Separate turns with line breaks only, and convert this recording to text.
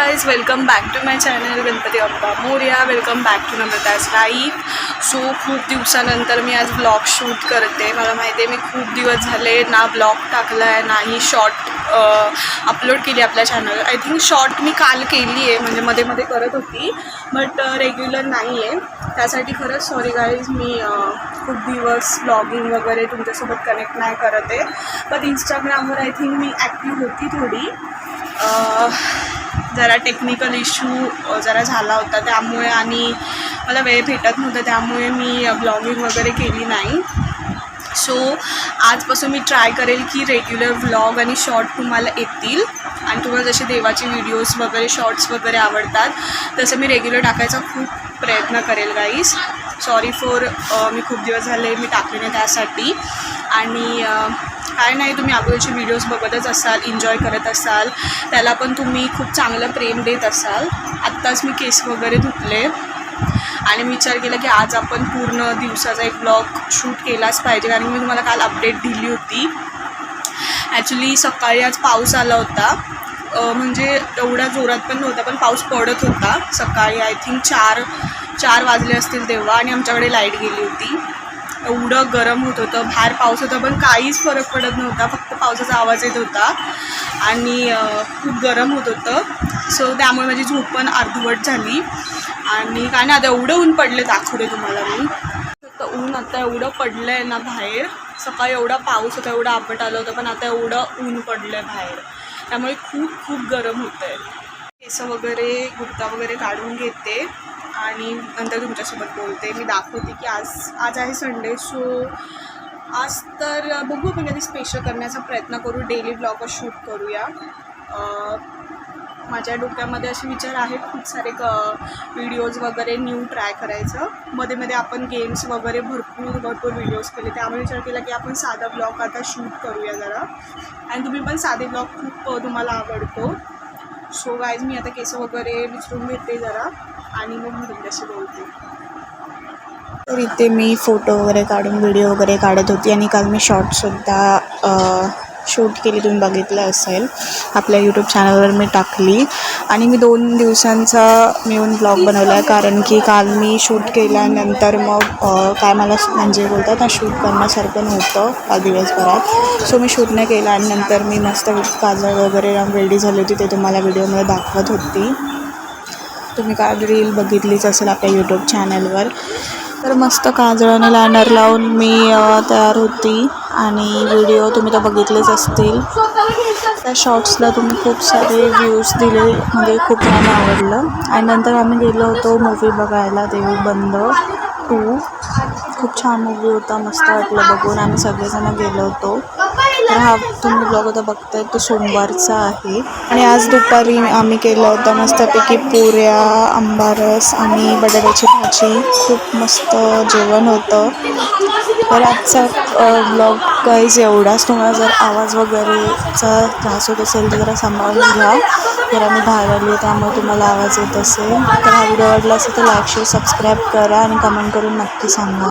Guys, welcome back to my channel Ganpati Bappa मोरया. Welcome back to Namrata's life. So खूप दिवसानंतर मी आज ब्लॉग शूट करते. मला माहिती आहे मी खूप दिवस झाले ना ब्लॉग टाकला आहे नाही शॉर्ट अपलोड केली आपल्या चॅनल. आय थिंक शॉर्ट मी काल केली आहे, म्हणजे मध्ये मध्ये करत होती, बट रेग्युलर नाही आहे. त्यासाठी खरंच सॉरी गाईज, मी खूप दिवस ब्लॉगिंग वगैरे तुमच्यासोबत कनेक्ट नाही करत आहे. पण इंस्टाग्रामवर आय थिंक मी ॲक्टिव्ह होती थोडी. जरा टेक्निकल इश्यू जरा झाला होता त्यामुळे, आणि मला वेळ भेटत नव्हता त्यामुळे मी ब्लॉगिंग वगैरे केली नाही. सो आजपासून मी ट्राय करेल की रेग्युलर व्लॉग आणि शॉर्ट तुम्हाला येतील, आणि तुम्हाला जसे देवाचे व्हिडिओज वगैरे शॉर्ट्स वगैरे आवडतात तसं मी रेग्युलर टाकायचा खूप प्रयत्न करेल गाईज. सॉरी फॉर मी खूप दिवस झाले मी टाकले नाही त्यासाठी. आणि काय नाही, तुम्ही अगोदरचे व्हिडिओज बघतच असाल, एन्जॉय करत असाल, त्याला पण तुम्ही खूप चांगलं प्रेम देत असाल. आत्ताच मी केस वगैरे धुतले आणि मी विचार केला की आज आपण पूर्ण दिवसाचा एक ब्लॉग शूट केलाच पाहिजे, कारण मी तुम्हाला काल अपडेट दिली होती. ॲक्च्युली सकाळी आज पाऊस आला होता, म्हणजे एवढा जोरात पण नव्हता पण पाऊस पडत होता सकाळी. आय थिंक चार वाजले असतील तेव्हा, आणि आमच्याकडे लाईट गेली होती. एवढं गरम होत होतं, बाहेर पाऊस होता पण काहीच फरक पडत नव्हता, फक्त पावसाचा आवाज येत होता आणि खूप गरम होत होतं. सो त्यामुळे माझी झोप पण अर्धवट झाली. आणि काय ना, आता एवढं ऊन पडले दाखवते तुम्हाला मी. तर ऊन आता एवढं पडलं आहे ना बाहेर. सकाळी एवढा पाऊस होता, एवढं आपट आलं होतं, पण आता एवढं ऊन पडलं आहे बाहेर, त्यामुळे खूप खूप गरम होतं आहे. केस वगैरे गुप्ता वगैरे काढून घेते आणि नंतर तुमच्यासोबत बोलते. मी दाखवते की आज आहे संडे. सो आज तर बघू आपण कधी स्पेशल करण्याचा प्रयत्न करू, डेली ब्लॉग शूट करूया. माझ्या डोक्यामध्ये असे विचार आहेत खूप सारे व्हिडिओज वगैरे न्यू ट्राय करायचं. मध्ये मध्ये आपण गेम्स वगैरे भरपूर व्हिडिओज केले, त्यामुळे विचार केला की आपण साधा ब्लॉग आता शूट करूया जरा. आणि तुम्ही पण साधे ब्लॉग खूप तुम्हाला आवडतो. सो गाईज, मी आता केस वगैरे विचारून घेते जरा आणि मग मी तुमच्याशी बोलते. तर इथे मी फोटो वगैरे काढून व्हिडिओ वगैरे काढत होती, आणि काल मी शॉर्टसुद्धा शूट केली, तुम्ही बघितलं असेल. आपल्या यूट्यूब चॅनलवर मी टाकली. आणि मी 2 दिवसांचा मिळून ब्लॉग बनवला आहे, कारण की काल मी शूट केल्यानंतर मग काय मला म्हणजे बोलतात ना, शूट करण्यासारखं नव्हतं काल दिवसभरात. सो मी शूट नाही केला, आणि नंतर मी मस्त काजळ वगैरे रेडी झाली होती, ते तुम्हाला व्हिडिओमध्ये दाखवत होती. तुम्ही काल रील बघितलीच असेल आपल्या यूट्यूब चॅनलवर. तर मस्त काजळ आणि लायनर लावून मी तयार होती, आणि व्हिडिओ तुम्ही तर बघितलेच असतील. त्या शॉर्ट्सला तुम्ही खूप सारे व्ह्यूज दिले, म्हणजे खूप जणांना आवडलं. आणि नंतर आम्ही गेलो होतो मूवी बघायला, देऊळ बंद 2. खूप छान मूवी होता, मस्त वाटलं बघून. आम्ही सगळेजण गेलो होतो. तर हा तुम्ही ब्लॉग आता बघताय तो सोमवारचा आहे. आणि आज दुपारी आम्ही केलं होतं मस्तपैकी पुऱ्या, आंबारस आणि बटाट्याची भाजी. खूप मस्त जेवण होतं. तर आजचा ब्लॉग गाईज एवढाच. तुम्हाला जर आवाज वगैरेचा त्रास होत असेल तर जरा सांभाळून घ्या, जरा मी बाहेर आली त्यामुळे तुम्हाला आवाज येत असेल. तर हा व्हिडिओ आवडला असेल तर लाईक शेअर सबस्क्राईब करा, आणि कमेंट करून नक्की सांगा.